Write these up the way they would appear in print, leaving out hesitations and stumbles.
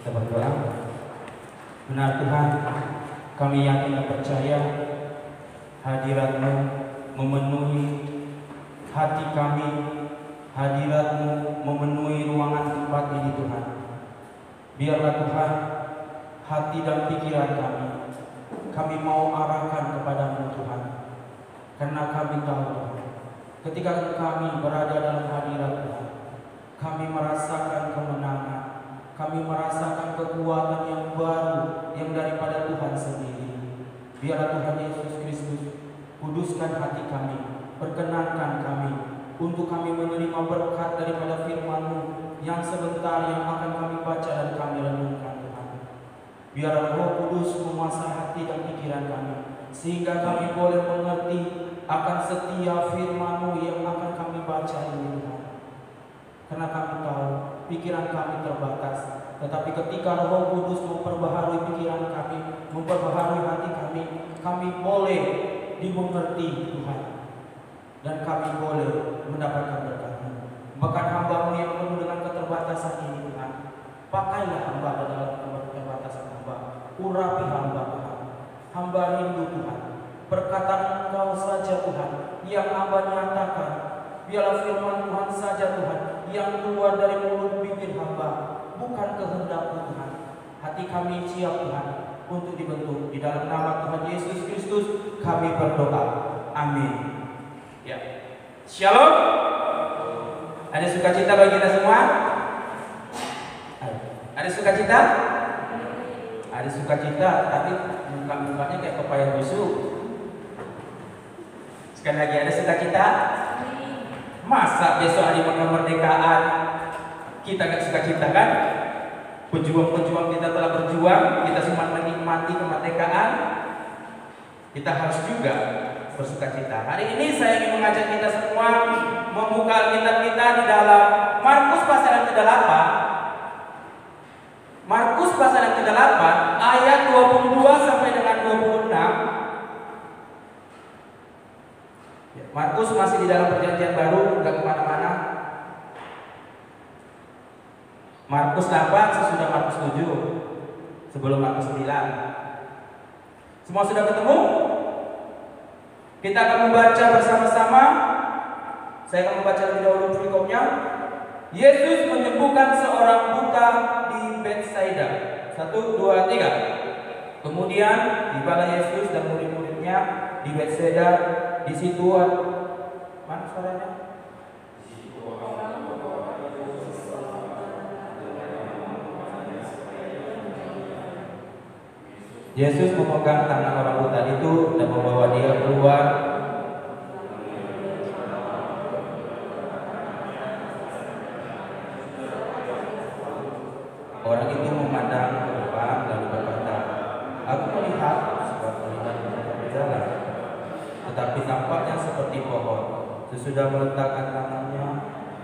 Kita berdoa. Benar Tuhan, kami yakin dan percaya hadirat-Mu memenuhi hati kami, hadirat-Mu memenuhi ruangan tempat ini Tuhan. Biarlah Tuhan, hati dan pikiran kami mau arahkan kepadamu Tuhan. Karena kami tahu ketika kami berada dalam hadirat Tuhan, kami merasakan kemenangan, kami merasakan kekuatan yang baru yang daripada Tuhan sendiri. Biarlah Tuhan Yesus Kristus kuduskan hati kami, perkenankan kami untuk kami menerima berkat daripada firman-Mu yang sebentar yang akan kami baca dan kami renungkan Tuhan. Biarlah Roh Kudus menguasai hati dan pikiran kami, sehingga kami boleh mengerti akan setiap firman-Mu yang akan kami baca ini Tuhan. Karena kami tahu pikiran kami terbatas, tetapi ketika Roh Kudus memperbaharui pikiran kami, memperbaharui hati kami boleh dimengerti Tuhan, dan kami boleh mendapatkan berkat-Mu. Bahkan hamba-Mu yang penuh dengan keterbatasan ini Tuhan, pakailah hamba dalam keterbatasan hamba, urapi hamba Tuhan. Hamba rindu Tuhan, perkataan Engkau saja Tuhan yang hamba nyatakan. Biarlah firman Tuhan saja Tuhan yang keluar dari mulut bibir hamba, bukan kehendak-Mu Tuhan. Hati kami siap Tuhan untuk dibentuk. Di dalam nama Tuhan Yesus Kristus kami berdoa. Amin. Ya. Shalom. Ada sukacita bagi kita semua? Ada sukacita? Ada sukacita, tapi muka-mukanya kayak pepaya busuk. Sekali lagi, ada sukacita? Masa besok hari kemerdekaan kita gak sukacita kan? Pejuang-pejuang kita telah berjuang, kita semua menikmati kemerdekaan. Kita harus juga bersukacita. Hari ini saya ingin mengajak kita semua membuka Alkitab kita di dalam Markus pasal yang ke-8. Markus pasal yang ke-8 ayat 22 sampai dengan 26. Markus masih di dalam perjanjian baru, enggak kemana-mana. Markus 8 sesudah Markus 7, sebelum Markus 9. Semua sudah ketemu? Kita akan membaca bersama-sama. Saya akan membaca lebih dahulu berikutnya. Yesus menyembuhkan seorang buta di Betsaida. 1, 2, 3. Kemudian tibalah Yesus dan murid-muridnya di Betsaida. Di situ mana suaranya? Yesus memegang tangan orang buta itu dan membawa dia keluar. Orang itu memandang ke depan lalu berkata, "Aku melihat sebab melihat berjalan, tetapi tampaknya seperti pohon." Sesudah meletakkan tangannya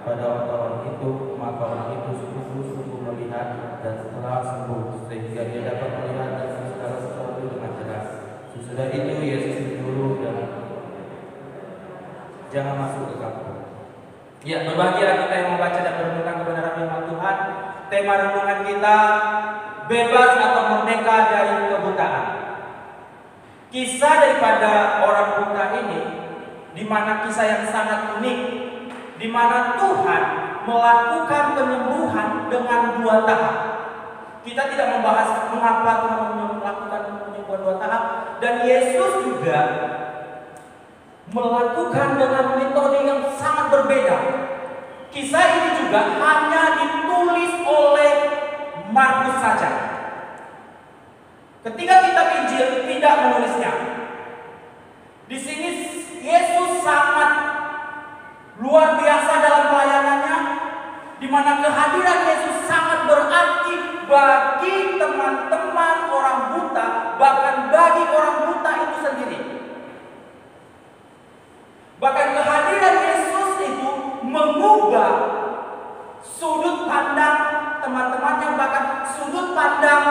pada orang itu, maka orang itu sungguh-sungguh melihat dan setelah sembuh, sehingga dia dapat melihat dan segala sesuatu dengan jelas. Sesudah itu Yesus menyuruh dan jangan masuk ke kampung. Ya, berbahagialah kita yang membaca dan merenungkan kebenaran firman Tuhan. Tema renungan kita, bebas atau merdeka dari kebutaan. Kisah daripada orang buta ini, di mana kisah yang sangat unik, di mana Tuhan melakukan penyembuhan dengan 2 tahap. Kita tidak membahas mengapa Tuhan melakukan penyembuhan 2 tahap, dan Yesus juga melakukan dengan metode yang sangat berbeda. Kisah ini juga hanya ditulis oleh Markus saja. Ketika kitab Injil tidak menulisnya. Di sini Yesus sangat luar biasa dalam pelayanannya, di mana kehadiran Yesus sangat berarti bagi teman-teman orang buta, bahkan bagi orang buta itu sendiri. Bahkan kehadiran Yesus itu mengubah sudut pandang teman-temannya, bahkan sudut pandang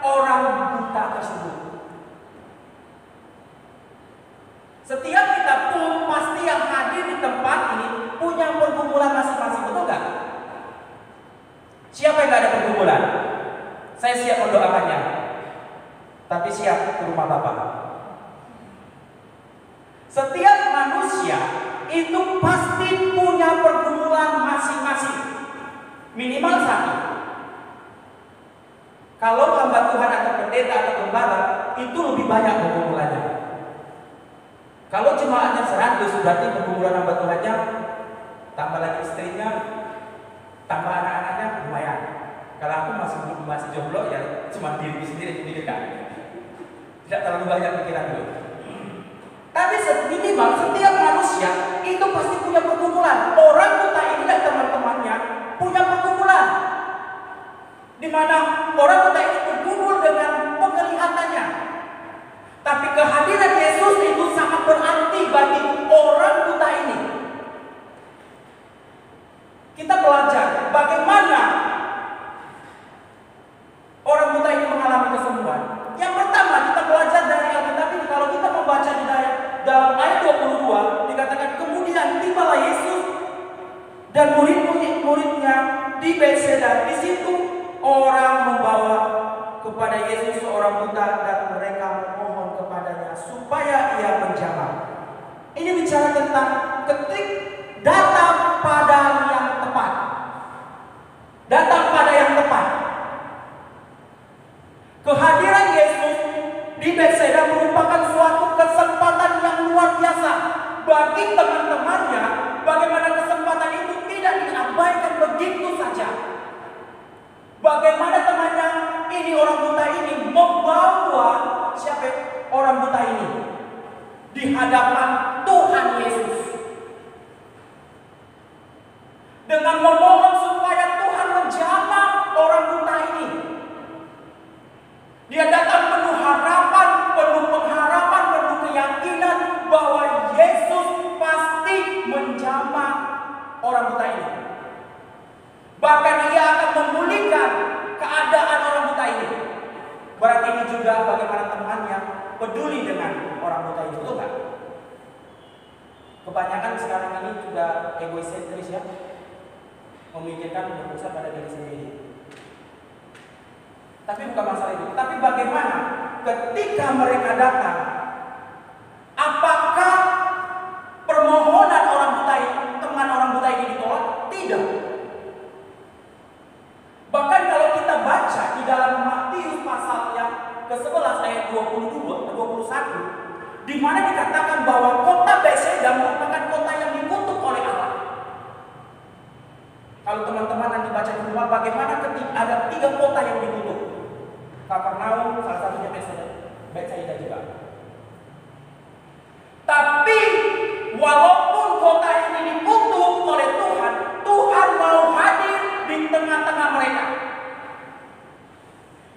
orang buta tersebut. Setiap kita pun pasti yang hadir di tempat ini punya pergumulan masing-masing, betul nggak? Siapa yang nggak ada pergumulan? Saya siap mendoakannya, tapi siap ke rumah Bapak. Setiap manusia itu pasti punya pergumulan masing-masing, minimal satu. Kalau hamba Tuhan atau pendeta atau gembala itu lebih banyak pergumulannya. Kalau jemaatnya 100 berarti pergumulan hamba Tuhannya tambah lagi istrinya, tambah anak-anaknya lumayan. Kalau aku masih jomblo ya cuma diri sendiri dipikirkan. Tidak terlalu banyak pikiran dulu. Tapi minimal setiap manusia itu pasti punya pergumulan. Orang buta ini dan teman-temannya punya pergumulan, di mana orang buta ini bergumul dengan penglihatannya. Tapi kehadiran Yesus itu sangat berarti bagi orang buta ini. Kita belajar bagaimana orang buta ini mengalami kesembuhan. Yang pertama kita belajar dari Alkitab ini. Kalau kita membaca di dalam ayat 22 dikatakan kemudian tibalah Yesus dan murid-muridnya di Bethsaida. Di situ orang membawa kepada Yesus seorang buta dan mereka memohon kepadanya supaya ia menjamah. Ini bicara tentang ketik datang pada yang tepat. Datang pada yang tepat. Kehadiran Yesus di Bethsaida merupakan suatu kesempatan yang luar biasa bagi teman-temannya. Bagaimana kesempatan itu tidak diabaikan begitu saja. Bagaimana temannya ini, orang buta ini membawa siapa orang buta ini di hadapan Tuhan Yesus dengan memohon supaya Tuhan menjamah orang buta ini. Dia datang penuh harapan, penuh pengharapan, penuh keyakinan bahwa Yesus pasti menjamah orang buta ini. Bahkan ia akan memulihkan keadaan orang buta ini. Berarti ini juga bagaimana temannya peduli dengan orang buta ini, betul nggak? Kebanyakan sekarang ini sudah egosentris ya, memikirkan berpusat pada diri sendiri. Tapi bukan masalah itu. Tapi bagaimana ketika mereka datang, apakah permohonan orang buta ini, teman orang buta ini ditolak? Tidak. Bahkan kalau kita baca di dalam Matius pasal yang ke-11 ayat 21, di mana dikatakan bahwa kota Bethsaida merupakan kota yang dikutuk oleh Allah. Kalau teman-teman nanti baca di rumah, bagaimana ketika ada 3 kota yang dikutuk. Kapernaum salah satunya Bethsaida juga. Tapi walaupun kota ini dikutuk oleh Tuhan, Tuhan mau hadir di tengah-tengah mereka.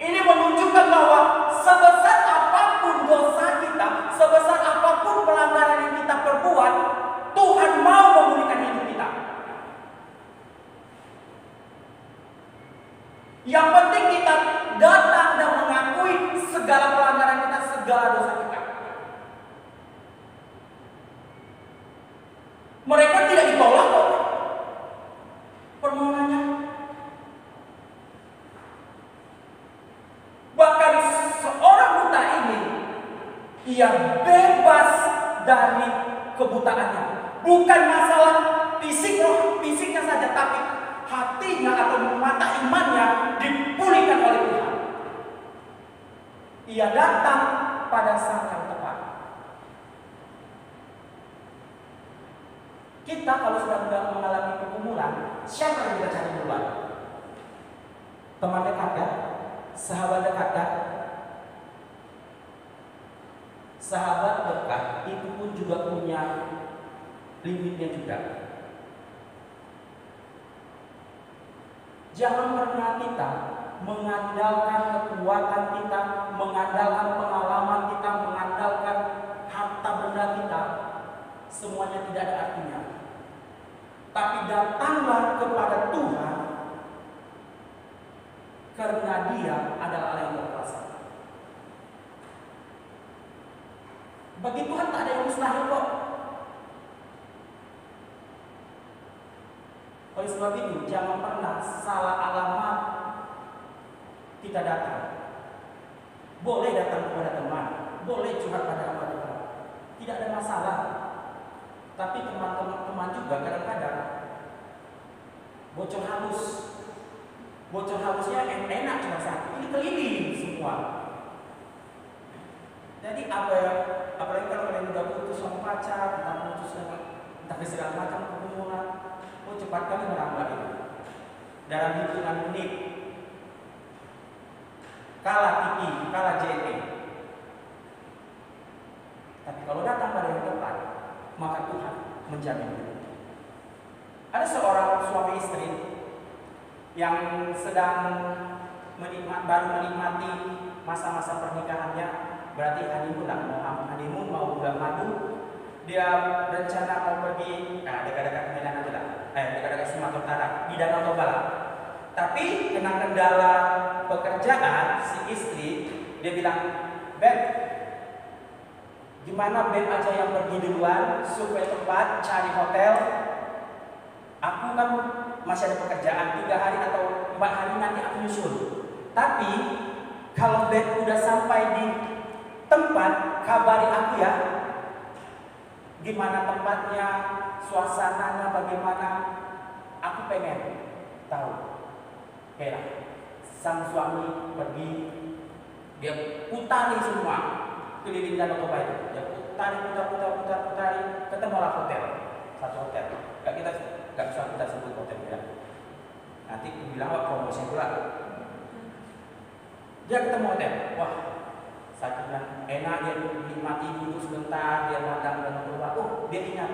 Ini menunjukkan bahwa sebesar apapun dosa kita, sebesar apapun pelanggaran yang kita perbuat, Tuhan mau memulihkan hidup kita. Yang penting kita datang dan mengakui segala pelanggaran kita, segala dosa kita. Mereka tidak ditolak kok permohonannya. Bahkan seorang buta ini, ia bebas dari kebutaannya. Bukan masalah fisiknya saja, tapi hatinya atau mata imannya dipulihkan oleh Tuhan. Ia datang pada saat yang tepat. Kita kalau sudah mengalami pergumulan, siapa yang kita cari duluan? Teman dekat kan? Sahabat dekat kan? Sahabat dekat itu pun juga punya limitnya juga. Jangan pernah kita mengandalkan kekuatan kita, mengandalkan pengalaman kita, mengandalkan harta benda kita. Semuanya tidak ada artinya. Tapi datanglah kepada Tuhan karena Dia adalah Allah yang berkuasa. Bagi Tuhan tak ada yang mustahil kok. Oleh sebab itu jangan pernah salah alamat kita datang. Boleh datang kepada teman, boleh curhat pada hamba Tuhan, tidak ada masalah. Tapi teman-teman juga kadang-kadang bocor halus. Bocor halusnya enak cuma satu, ini keliling semua. Jadi apalagi kalau kalian udah putus sama pacar, entah putus entah segala macam pergumulan, cepat kali merambah itu. Dalam hitungan menit, kalah TV, kalah JT. Tapi kalau datang pada yang tepat, maka Tuhan menjamin. Ada seorang suami istri yang sedang baru menikmati masa-masa pernikahannya, berarti honeymoon mau bulan madu. Dia rencana mau pergi dekat-dekat Medan aja lah, dekat-dekat Sumatera Utara di Danau Toba. Tapi kena kendala pekerjaan si istri, dia bilang, "Beb, gimana Beb aja yang pergi duluan, survei tempat, cari hotel. Aku kan masih ada pekerjaan 3 hari atau 4 hari nanti aku nyusul. Tapi kalau Beb udah sampai di tempat, kabari aku ya. Gimana tempatnya, suasananya bagaimana, aku pengen tahu." Oke lah, sang suami pergi, dia putari semua keliling Danau Toba itu. Dia putari, ketemulah hotel, satu hotel. Gak usah kita sebut hotel ya. Nanti aku bilang promosi pula. Dia ketemu hotel, wah, sakitnya enak, dia nikmati dulu sebentar, dia makan Danau Toba. Oh, dia ingat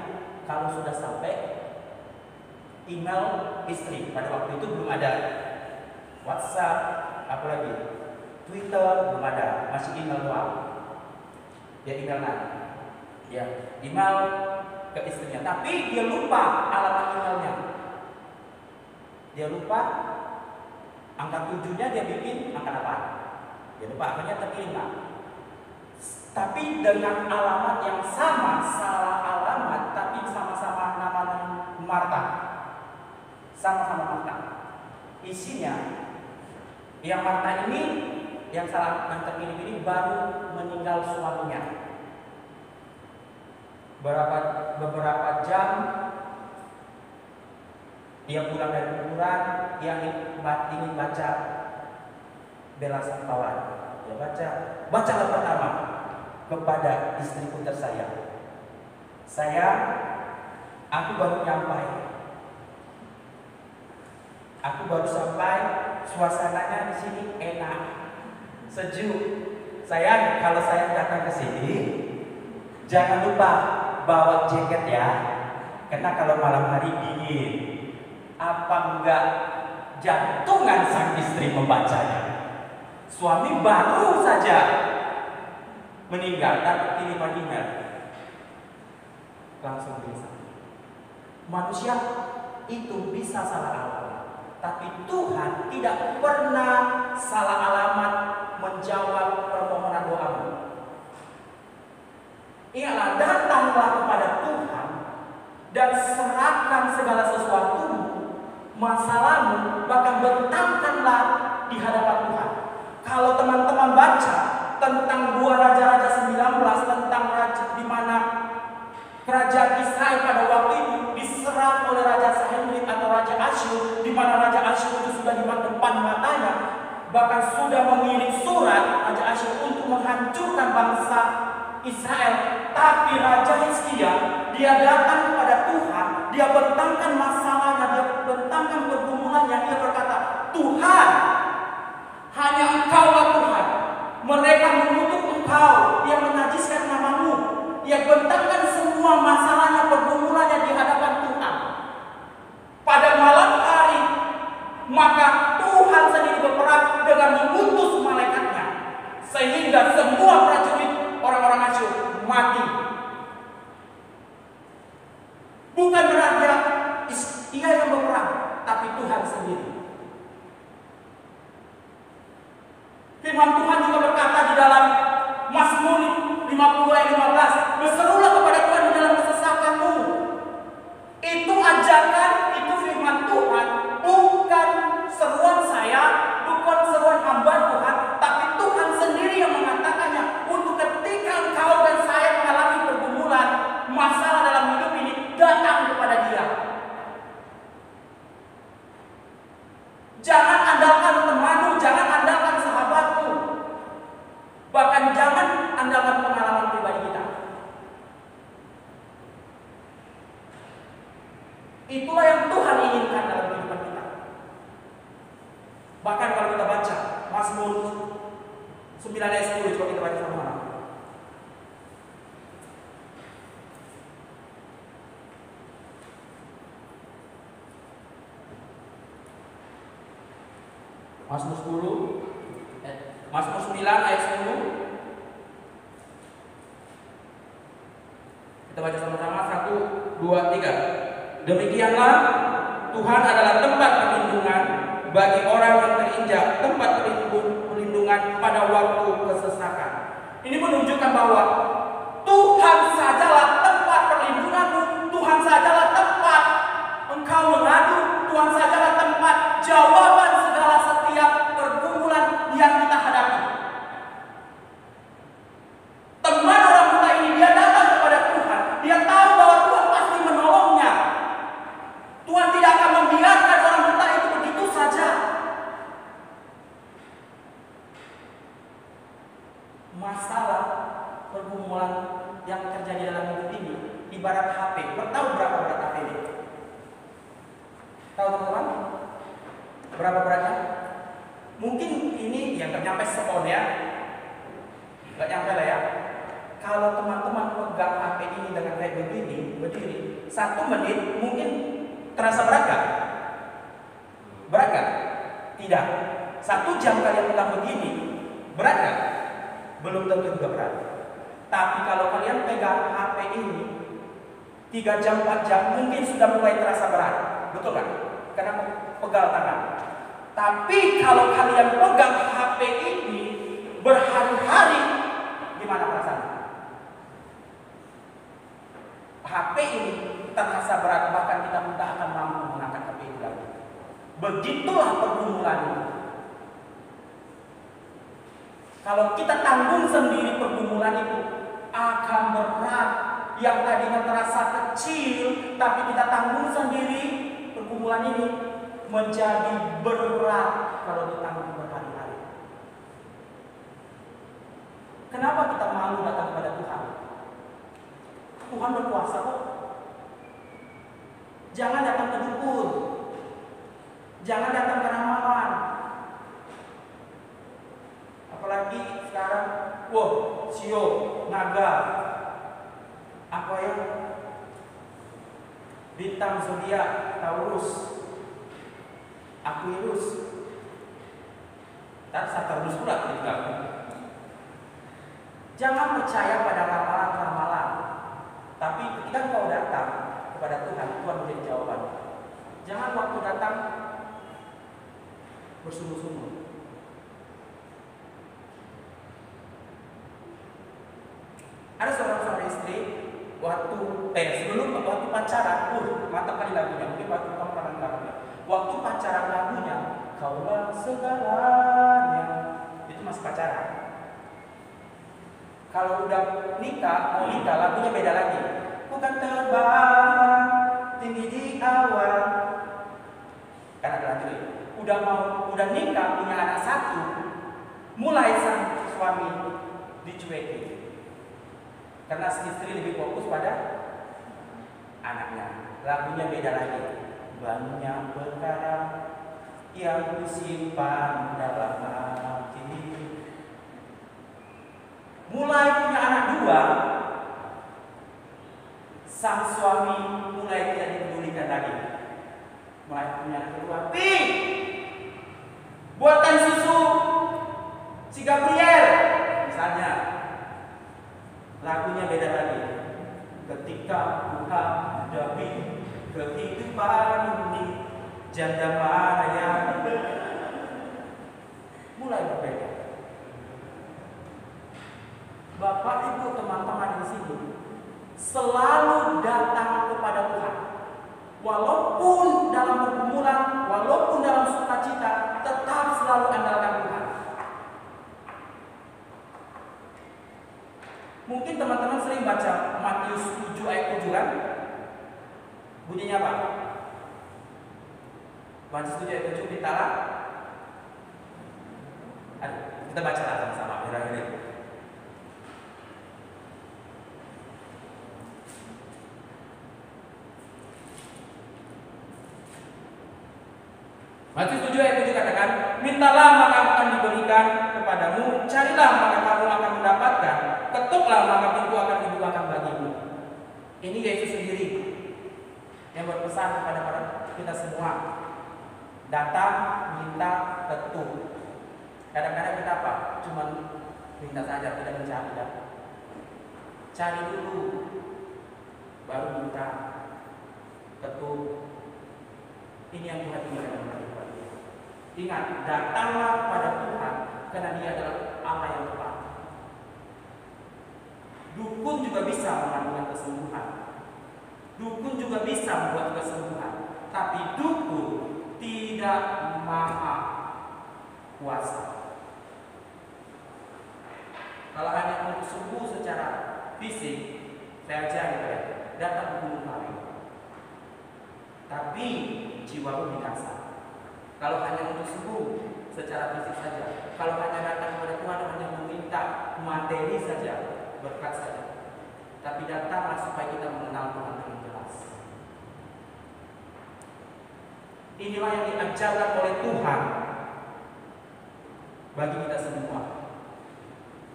kalau sudah sampai, email istri. Pada waktu itu belum ada WhatsApp, apalagi Twitter belum ada, masih email doang. Dia email ke istrinya, tapi dia lupa alamat emailnya. Dia lupa angka 7-nya, dia bikin angka 8. Dia lupa, akhirnya terkirim lah. Tapi dengan alamat yang sama, salah alamat, tapi sama-sama namanya Marta. Sama-sama Marta. Isinya, yang Marta ini, yang terkirim ini baru meninggal suaminya. Beberapa jam dia pulang dari kuburan, dia ingin baca bela sungkawa. Dia bacalah pertama kepada istriku tersayang. Sayang, aku baru sampai, suasananya di sini enak, sejuk. Sayang, kalau saya datang ke sini, jangan lupa bawa jaket ya, karena kalau malam hari dingin. Apa enggak jantungan sang istri membacanya? Suami baru saja meninggal, dapat kiriman email, langsung bisa. Manusia itu bisa salah alamat, tapi Tuhan tidak pernah salah alamat menjawab permohonan doamu. Ingatlah, datanglah kepada Tuhan dan serahkan segala sesuatumu, masalahmu, bahkan bentangkanlah di hadapan Tuhan. Kalau teman-teman baca tentang 2 Raja-Raja 19, tentang di mana kerajaan Israel pada waktu itu diserang oleh Raja Sanherib atau Raja Asyur, di mana Raja Asyur itu sudah di depan matanya, bahkan sudah mengirim surat Raja Asyur untuk menghancurkan bangsa Israel. Tapi Raja Hizkia, dia datang kepada Tuhan, dia bentangkan masalahnya, dia bentangkan pergumulannya, dia berkata, Tuhan, hanya Engkaulah Tuhan. Mereka mengutuk Engkau, dia menajiskan namamu, dia bentangkan semua masalahnya, pergumulannya di hadapan Tuhan. Pada malam hari, maka Tuhan sendiri berperang dengan mengutus malaikatnya, sehingga semua prajurit orang-orang Asyur mati. Bukan raja ia yang berperang, tapi Tuhan sendiri. Firman Tuhan juga berkata di dalam Mazmur 50 ayat 15, berserulah kepada Tuhan di dalam kesesakanmu. Itu ajakan, itu firman Tuhan, bukan seruan saya, bukan seruan hamba Jangan andalkan temanmu, jangan andalkan sahabatmu. Bahkan jangan andalkan pengalaman pribadi kita. Itulah yang Tuhan inginkan dalam kehidupan kita. Bahkan kalau kita baca Mazmur 9 ayat 10, coba kita baca sama-sama. Mazmur 9 ayat 10. Kita baca sama-sama, 1, 2, 3. Demikianlah Tuhan adalah tempat perlindungan bagi orang yang terinjak, tempat perlindungan pada waktu kesesakan. Ini menunjukkan bahwa Tuhan sajalah tempat perlindunganmu, Tuhan sajalah tempat engkau mengadu, Tuhan sajalah tempat jawaban segala setiap pergumulan yang kita hadapi. Teman orang buta ini, dia datang kepada Tuhan, dia tahu bahwa Tuhan pasti menolongnya. Tuhan tidak akan membiarkan orang buta itu begitu saja. Masalah pergumulan yang terjadi dalam hidup ini ibarat HP. Tahu berapa berat HP ini? Tahu teman-teman? Berapa beratnya? Mungkin ini yang ternyampe seon ya. Gak nyampe lah ya. Kalau teman-teman pegang HP ini dengan kayak begini, berdiri 1 menit mungkin terasa berat gak? Berat gak? Tidak. 1 jam kalian pegang begini, berat gak? Belum tentu juga berat. Tapi kalau kalian pegang HP ini 3 jam, 4 jam mungkin sudah mulai terasa berat. Betul kan? Karena pegal tangan. Tapi kalau kalian pegang HP ini berhari-hari, gimana perasaan? HP ini terasa berat, bahkan kita tidak akan mampu mengangkat HP itu lagi. Begitulah pergumulan itu. Kalau kita tanggung sendiri pergumulan itu akan berat. Yang tadinya terasa kecil, tapi kita tanggung sendiri pergumulan ini menjadi berat kalau ditanggung berhari-hari. Kenapa kita malu datang kepada Tuhan? Tuhan berkuasa kok. Jangan datang ke dukun, jangan datang ke ramalan. Apalagi sekarang, sio, naga, apa ya? Bintang zodiak, Taurus, Aquarius, dan Saturnus pula juga. Jangan percaya pada ramalan-ramalan, tapi ketika kau datang kepada Tuhan, Tuhan memberi jawaban. Jangan waktu datang bersungguh-sungguh. Ada seorang istri sebelum waktu pacaran, mantap kali lagunya. Mungkin waktu kamu pernah dengar. Waktu pacaran lagunya, kaulah segalanya. Itu masih pacaran. Kalau udah mau nikah, lagunya beda lagi. Bukan terbang tinggi di awan. Kan ada lagi. Udah nikah, punya anak 1, mulai sang suami dicuekin. Karena istri lebih fokus pada anaknya. Lagunya beda lagi. Banyak perkara yang kusimpan dalam hati. Mulai punya anak 2, sang suami mulai tidak dipedulikan lagi. Mulai punya anak kedua, buatkan susu si Gabriel misalnya. Lagunya beda lagi. Ketika Tuhan hadapi kehidupan ini, janda mana yang mulai berbeda. Bapak Ibu teman-teman di sini selalu datang kepada Tuhan. Walaupun dalam pergumulan, walaupun dalam sukacita, tetap selalu andalkan Tuhan. Mungkin teman-teman sering baca Matius 7 ayat 7 kan? Bunyinya apa? Matius 7 ayat 7, mintalah. Aduh, kita baca lah sama-sama akhir-akhir ini. Matius 7 ayat 7 katakan, mintalah maka akan diberikan kepadamu, carilah maka kamu akan mendapatkan, ketuklah maka pintu akan dibukakan bagimu. Ini Yesus sendiri yang berpesan kepada kita semua. Datang, minta, ketuk. Kadang-kadang kita apa? Cuma minta saja, tidak mencari. Cari dulu, baru minta, ketuk. Ini yang Tuhan inginkan. Ingat, datanglah kepada Tuhan karena Dia adalah Allah yang tepat. Dukun juga bisa melakukan kesembuhan. Dukun juga bisa membuat kesembuhan. Tapi dukun tidak maha kuasa. Kalau hanya untuk sembuh secara fisik, saya ajari ya, datang ke gunung Kawi. Tapi jiwamu binasa. Kalau hanya untuk sembuh secara fisik saja, kalau hanya datang kepada Tuhan hanya meminta materi saja, berkat saja. Tapi datanglah supaya kita mengenal Tuhan dengan jelas. Inilah yang diajarkan oleh Tuhan bagi kita semua.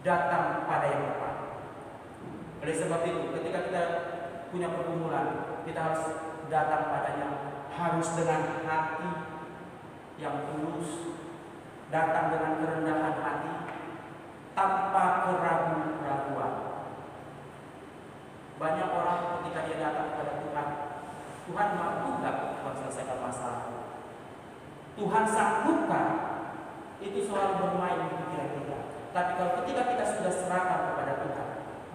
Datang pada yang tepat. Oleh sebab itu, ketika kita punya pergumulan, kita harus datang padanya, harus dengan hati yang tulus, datang dengan kerendahan hati, tanpa keraguan-keraguan. Banyak orang ketika dia datang kepada Tuhan, Tuhan mampu nggak menyelesaikan masalah? Tuhan sanggupkah? Itu selalu bermain di pikiran kita. Tapi kalau ketika kita sudah serahkan kepada Tuhan,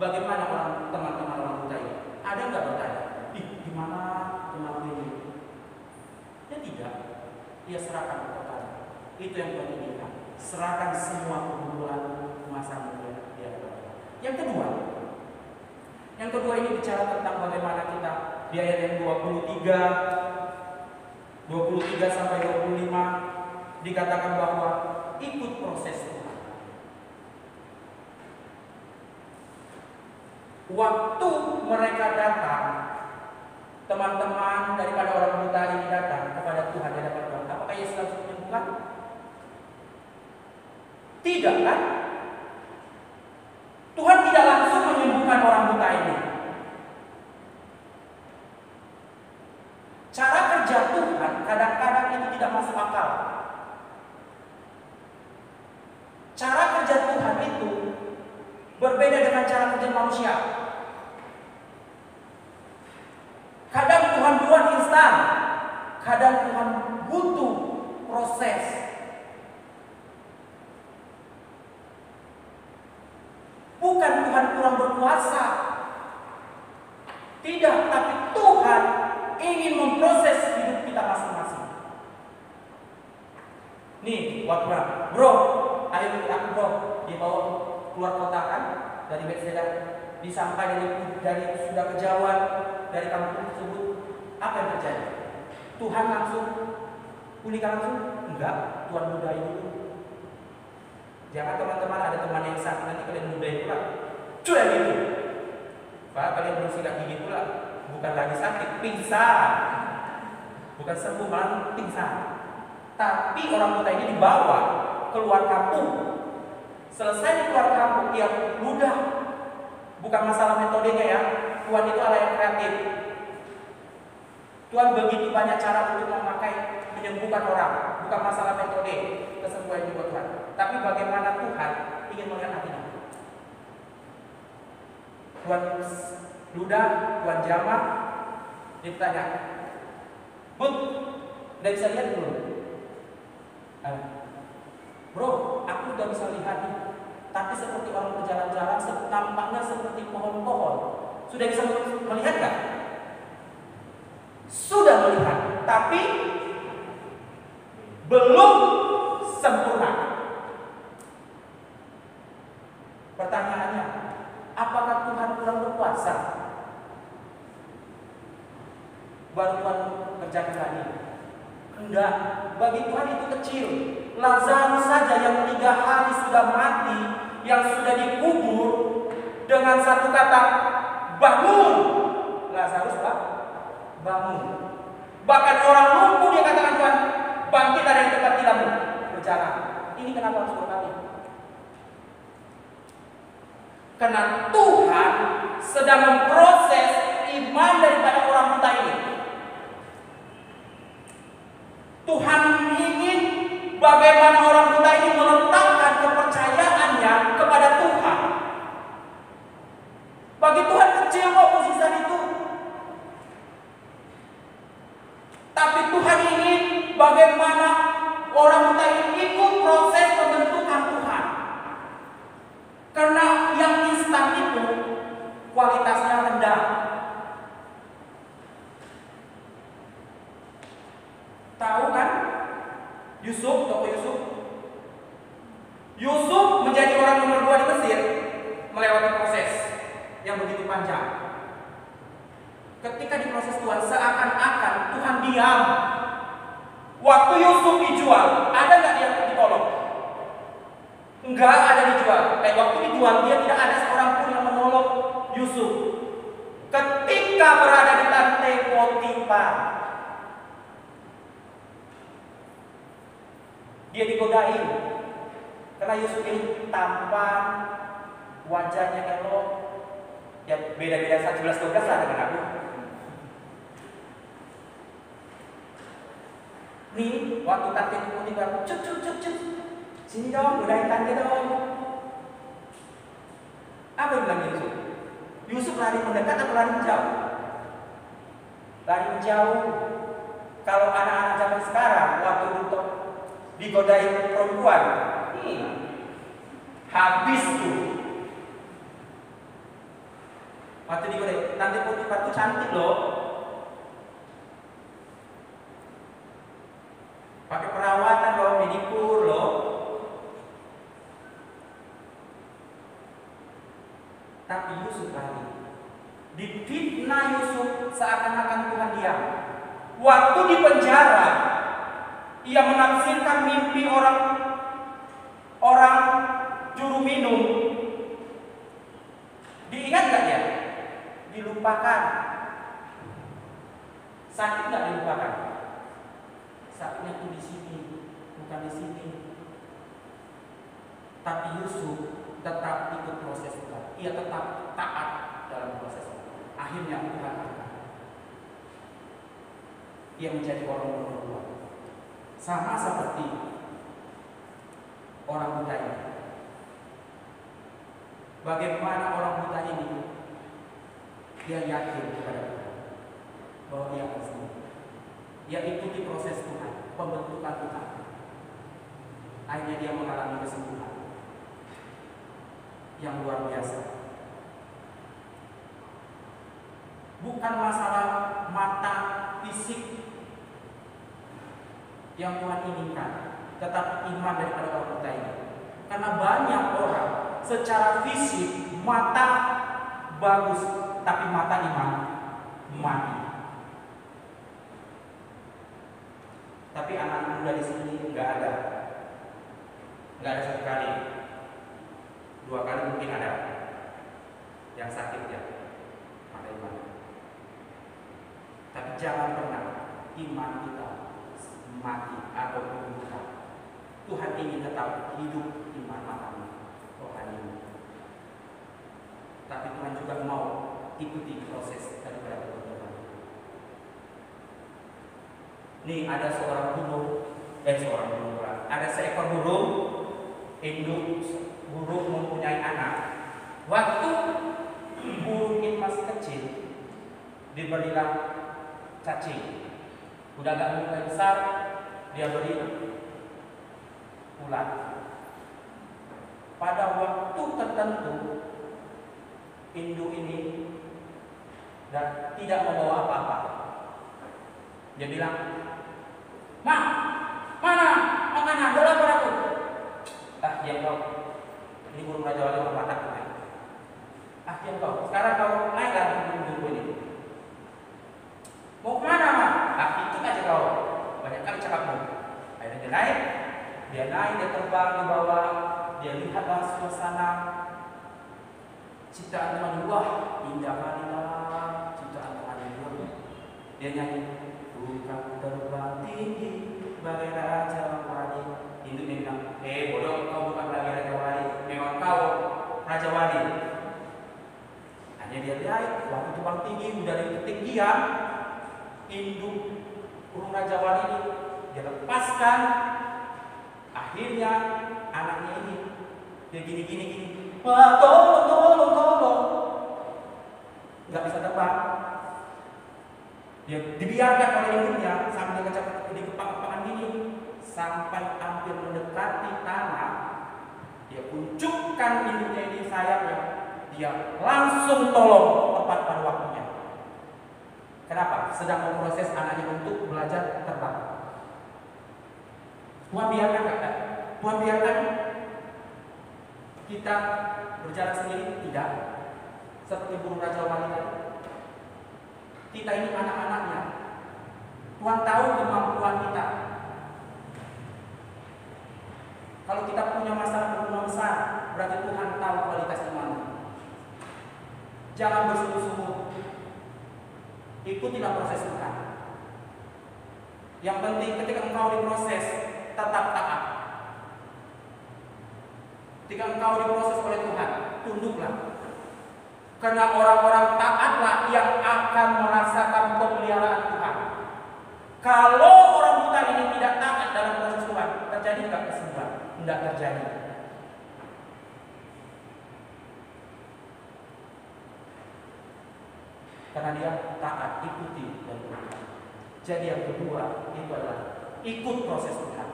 bagaimana teman-teman orang buta ini? Ada nggak bertanya? Gimana ini? Ya tidak. Dia serahkan kepada Tuhan. Itu yang Tuhan inginkan. Serahkan semua pergumulan masalah dia. Yang kedua ini bicara tentang bagaimana kita di ayat yang 23 sampai 25 dikatakan bahwa ikut proses Tuhan. Waktu mereka datang, teman-teman daripada orang buta ini datang kepada Tuhan di hadapan Tuhan, apakah Yesus langsung menyembuhkan? Tidak kan? Tuhan tidak langsung menyembuhkan orang buta ini. Cara kerja Tuhan kadang-kadang itu tidak masuk akal. Cara kerja Tuhan itu berbeda dengan cara kerja manusia. Kadang Tuhan buat instan, kadang Tuhan butuh proses. Bukan Tuhan kurang berkuasa, tidak, tapi Tuhan ingin memproses hidup kita masing-masing. Nih, waktu bro, ayo aku bro, dibawa keluar kota kan, dari Bethsaida, disampai dari sudah kejauhan dari kampung tersebut, apa yang terjadi? Tuhan langsung pulihkan langsung? Enggak, Tuhan mudahi dulu. Jangan teman-teman ada teman yang sakit nanti kalian mudahi pula. Cuy gitu. Pak, kalian belum sikat gigi pula. Bukan lagi sakit, pingsan. Bukan sembuh, malah pingsan. Tapi orang buta ini dibawa keluar kampung. Selesai di keluar kampung, dia mudah. Bukan masalah metodenya ya. Tuhan itu Allah yang kreatif. Tuhan begitu banyak cara untuk menyembuhkan orang. Bukan masalah metode kesembuhan juga Tuhan. Tapi bagaimana Tuhan ingin melihat hatinya. Tuhan ludah, Tuhan jamah, ditanya, Bud, udah bisa lihat belum? Bro, aku udah bisa lihat nih. Tapi seperti orang berjalan-jalan, tampaknya seperti pohon-pohon. Sudah bisa melihat gak? Sudah melihat, tapi belum sempurna. Pertanyaannya, apakah Tuhan kurang berkuasa? Baru Tuhan kerjakan lagi? Enggak. Bagi Tuhan itu kecil. Lazarus saja yang 3 hari sudah mati, yang sudah dikubur, dengan satu kata, bangun. Lazarus bangun. Bahkan orang lumpuh dia katakan, Tuhan, bangkit dari tempat tidakmu, berjalan. Ini kenapa harus berkali? Karena Tuhan sedang memproses iman daripada orang buta ini. Tuhan ingin bagaimana orang buta ini meletakkan kepercayaannya kepada Tuhan. Bagi Tuhan kecil kok mukjizat itu. Tapi Tuhan ingin bagaimana orang buta ini ikut proses pembentukan Tuhan. Karena yang instan itu kualitasnya rendah. Tahu kan? Tokoh Yusuf. Yusuf menjadi orang nomor 2 di Mesir melewati proses yang begitu panjang. Ketika diproses Tuhan, seakan-akan Tuhan diam. Waktu Yusuf dijual, ada nggak dia ditolong? Enggak ada dijual. Waktu dijual dia tidak ada seorang pun yang menolong Yusuf. Ketika berada di lantai Potifar, dia digodain. Karena Yusuf ini tampan, wajahnya elok. Ya beda-beda 11-12 lah dengan aku. Nih, waktu tante Potifar, cuk. Sini dong, godain tante dong. Apa yang bilang Yusuf? Yusuf lari mendekat atau lari menjauh? Lari menjauh. Kalau anak-anak zaman sekarang waktu untuk digodain perempuan, habis tuh. Waktu digodain, tante Potifar tuh cantik loh. Pakai perawatan loh, minikur loh. Tapi Yusuf lari. Difitnah Yusuf seakan-akan Tuhan diam. Waktu di penjara, ia menafsirkan mimpi orang juru minum. Diingat nggak ya? Dilupakan. Sakit nggak dilupakan? Sakitnya itu di sini, bukan di sini. Tapi Yusuf tetap ikut proses Tuhan. Ia tetap taat dalam proses Tuhan. Akhirnya Tuhan angkat. Ia menjadi orang nomor 2. Sama seperti orang buta ini. Bagaimana orang buta ini? Dia yakin kepada Tuhan bahwa dia akan sembuh. Dia ikuti proses Tuhan, pembentukan Tuhan. Akhirnya dia mengalami kesembuhan yang luar biasa. Bukan masalah mata fisik yang Tuhan inginkan, tetapi iman daripada orang buta ini. Karena banyak orang secara fisik mata bagus, tapi mata iman mati. Tapi anak muda di sini nggak ada satu kali, 2 kali mungkin ada yang sakit ya, mata iman. Tapi jangan pernah iman kita mati atau buta. Tuhan ingin tetap hidup iman matamu rohani. Tapi Tuhan juga mau ikuti proses daripada Tuhan. Nih ada ada seekor burung, induk burung mempunyai anak. Waktu burung ini masih kecil, diberilah cacing. Udah agak mulai besar, dia beri ulat. Pada waktu tertentu, induk ini dan tidak membawa apa-apa. Dia bilang, "Ma, mana makanan? Udah lapar aku." Diam kau. Ini burung Raja Wali berpatak naik. Diam kau. Sekarang kau naik lagi burung ini. Mau kemana, Ma? Ikut aja kau. Banyak kali cakapmu. Dia naik, dia terbang di bawah, dia lihatlah suasana ciptaan Tuhan. Wah, indah kali lah ciptaan Tuhan itu. Dia nyanyi, bukan terbang tinggi bagai raja wali. Hinduknya bilang, bodoh, kau bukan lagi raja wali, memang kau raja wali. Hanya dia lihat, waktu terbang tinggi, dari ketinggian, induk burung raja wali ini dia lepaskan. Akhirnya anaknya ini dia gini. Wah, tolong. Nggak bisa terbang. Dia dibiarkan oleh induknya sambil kecap di kepang-kepangan gini sampai hampir mendekati tanah. Dia puncukkan induknya ini, sayapnya. Dia langsung tolong tepat pada waktunya. Kenapa? Sedang memproses anaknya untuk belajar terbang. Tuhan biarkan kakak, Tuhan biarkan kita berjalan sendiri? Tidak. Seperti burung raja wali tadi. Kita ini anak-anaknya. Tuhan tahu kemampuan kita. Kalau kita punya masalah kemampuan besar, berarti Tuhan tahu kualitas iman. Jangan bersungguh-sungguh. Ikutilah proses Tuhan. Yang penting ketika engkau diproses, tetap taat. Ketika engkau diproses oleh Tuhan, tunduklah. Karena orang-orang taatlah yang akan merasakan pemeliharaan Tuhan. Kalau orang buta ini tidak taat dalam proses Tuhan, terjadi nggak kesembuhan? Tidak terjadi. Karena dia taat, ikuti dan Tuhan. Jadi yang kedua itu adalah ikut proses Tuhan.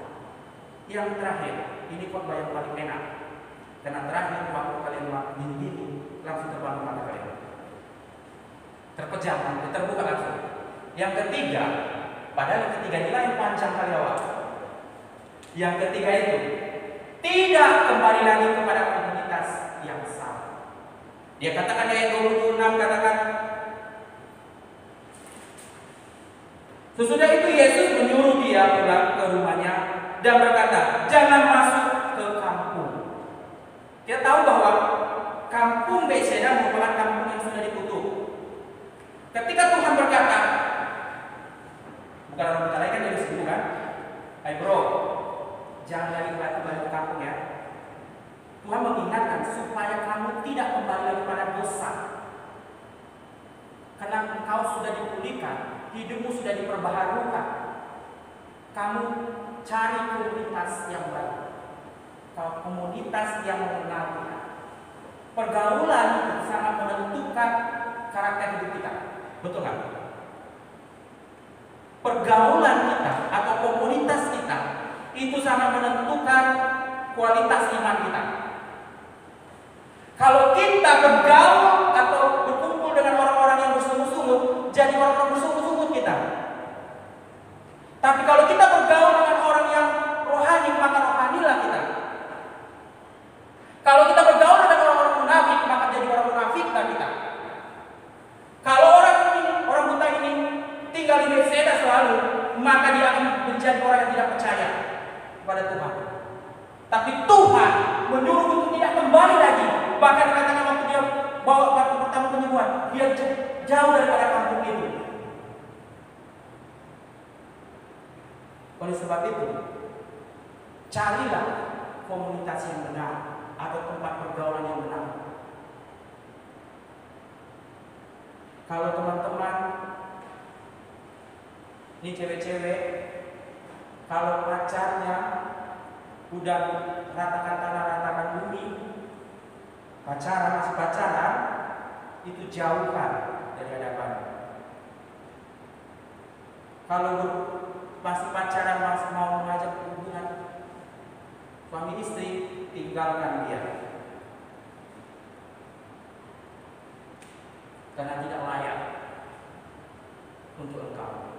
Yang terakhir, ini khotbah yang paling enak. Karena terakhir waktu kalian gini langsung terbangun mata kalian. Terpejam, terbuka langsung. Yang ketiga, padahal yang ketiga inilah yang panjang kali awal. Yang ketiga itu tidak kembali lagi kepada komunitas yang sama. Dia katakan ayat 26 katakan, sesudah itu Yesus menyuruh dia pulang ke rumahnya dan berkata, jangan masuk ke kampung. Kita tahu bahwa kampung Bethsaida merupakan kampung yang sudah dikutuk. Ketika Tuhan berkata, bukan orang buta lagi kan dari situ kan? Hai bro, jangan lagi kembali ke kampung ya. Tuhan mengingatkan supaya kamu tidak kembali lagi pada dosa. Karena engkau sudah dipulihkan, hidupmu sudah diperbaharukan. Kamu cari komunitas yang baik, komunitas yang mengenal Tuhan. Pergaulan sangat menentukan karakter hidup kita, betul nggak? Pergaulan kita atau komunitas kita itu sangat menentukan kualitas iman kita. Kalau kita bergaul atau berkumpul dengan orang-orang yang bersungguh-sungguh, jadi orang-orang bersungguh-sungguh kita. Tapi kalau kita bergaul dengan orang yang rohani, maka rohanilah kita. Kalau kita bergaul dengan orang-orang munafik, maka jadi orang munafiklah kita. Kalau orang buta ini tinggal di Bethsaida selalu, maka dia akan menjadi orang yang tidak percaya kepada Tuhan. Tapi Tuhan menyuruh untuk tidak kembali lagi. Bahkan dikatakan waktu dia bawa waktu pertama penyembuhan, dia jauh daripada kampung itu. Oleh sebab itu, carilah komunitas yang benar atau tempat pergaulan yang benar. Kalau teman-teman ini cewek-cewek, kalau pacarnya udah ratakan tanah, ratakan bumi, masih pacaran, itu jauhkan dari hadapan. Kalau masih pacaran, masih mau mengajak hubungan suami istri, tinggalkan dia. Karena tidak layak untuk engkau.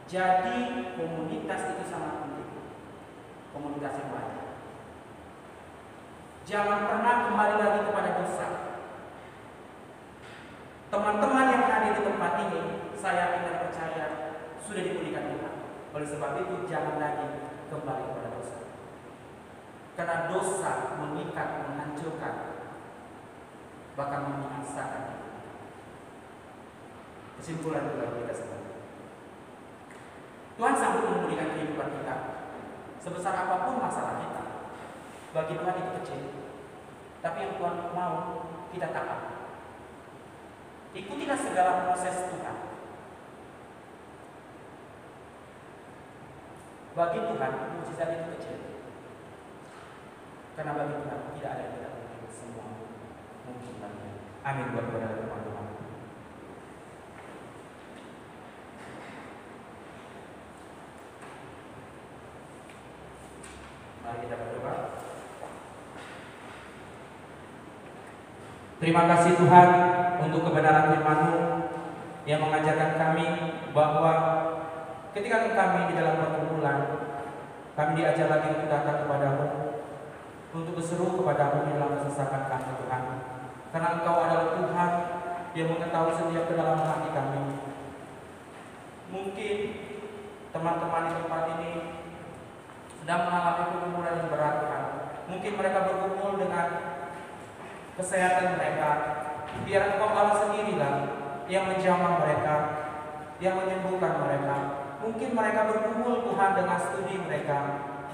Jadi komunitas itu sangat penting. Komunitas yang baik. Jangan pernah kembali lagi kepada dosa. Teman-teman yang hadir di tempat ini, saya yakin dan percaya sudah dipulihkan Tuhan. Oleh sebab itu jangan lagi kembali bahkan membinasakan. Kesimpulan bagi kita semua, Tuhan sanggup memulihkan kehidupan kita. Sebesar apapun masalah kita, bagi Tuhan itu kecil. Tapi yang Tuhan mau kita taat. Ikutilah segala proses Tuhan. Bagi Tuhan, mukjizat itu kecil. Karena bagi Tuhan tidak ada yang tidak mungkin, semua mungkin baginya. Amin buat teman-teman. Mari kita berdoa. Terima kasih Tuhan untuk kebenaran firman-Mu yang mengajarkan kami bahwa ketika kami di dalam perkumpulan, kami diajar lagi untuk datang kepada-Mu, untuk berseru kepada-Mu di dalam kesesakan kami Tuhan. Karena Engkau adalah Tuhan yang mengetahui setiap kedalaman hati kami. Mungkin teman-teman di tempat ini sedang mengalami pergumulan yang berat Tuhan. Mungkin mereka bergumul dengan kesehatan mereka. Biar Engkau Allah sendirilah yang menjamah mereka, yang menyembuhkan mereka. Mungkin mereka bergumul Tuhan dengan studi mereka.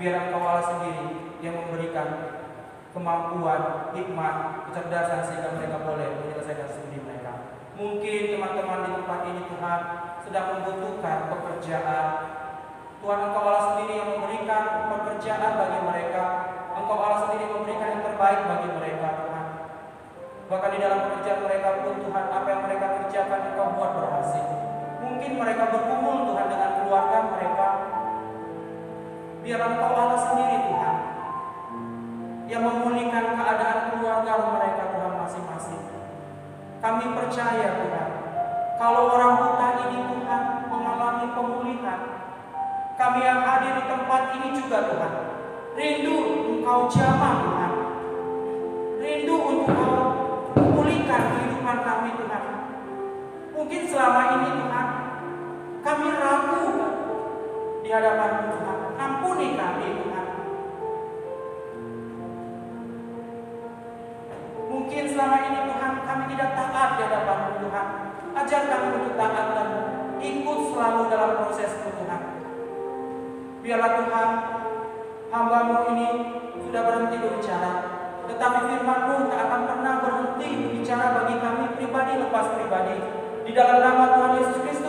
Biar Engkau Allah sendiri yang memberikan kemampuan, hikmat, kecerdasan sehingga mereka boleh menyelesaikan studi mereka. Mungkin teman-teman di tempat ini Tuhan sedang membutuhkan pekerjaan. Tuhan Engkau Allah sendiri yang memberikan pekerjaan bagi mereka. Engkau Allah sendiri memberikan yang terbaik bagi mereka Tuhan. Bahkan di dalam pekerjaan mereka pun Tuhan, apa yang mereka kerjakan Engkau buat berhasil. Mungkin mereka berkumpul Tuhan dengan keluarga mereka. Biar Engkau Allah sendiri Tuhan yang memulihkan keadaan keluarga mereka Tuhan masing-masing. Kami percaya Tuhan, kalau orang buta ini Tuhan mengalami pemulihan, kami yang hadir di tempat ini juga Tuhan rindu Engkau jamah Tuhan, rindu untuk Engkau pulihkan kehidupan kami Tuhan. Mungkin selama ini Tuhan kami ragu di hadapan Tuhan, ampuni kami Tuhan. Mungkin selama ini Tuhan kami tidak taat di hadapan Tuhan. Ajar kami untuk taat dan ikut selalu dalam proses Tuhan. Biarlah Tuhan, hamba-Mu ini sudah berhenti berbicara, tetapi firman-Mu tak akan pernah berhenti berbicara bagi kami pribadi lepas pribadi. Di dalam nama Tuhan Yesus Kristus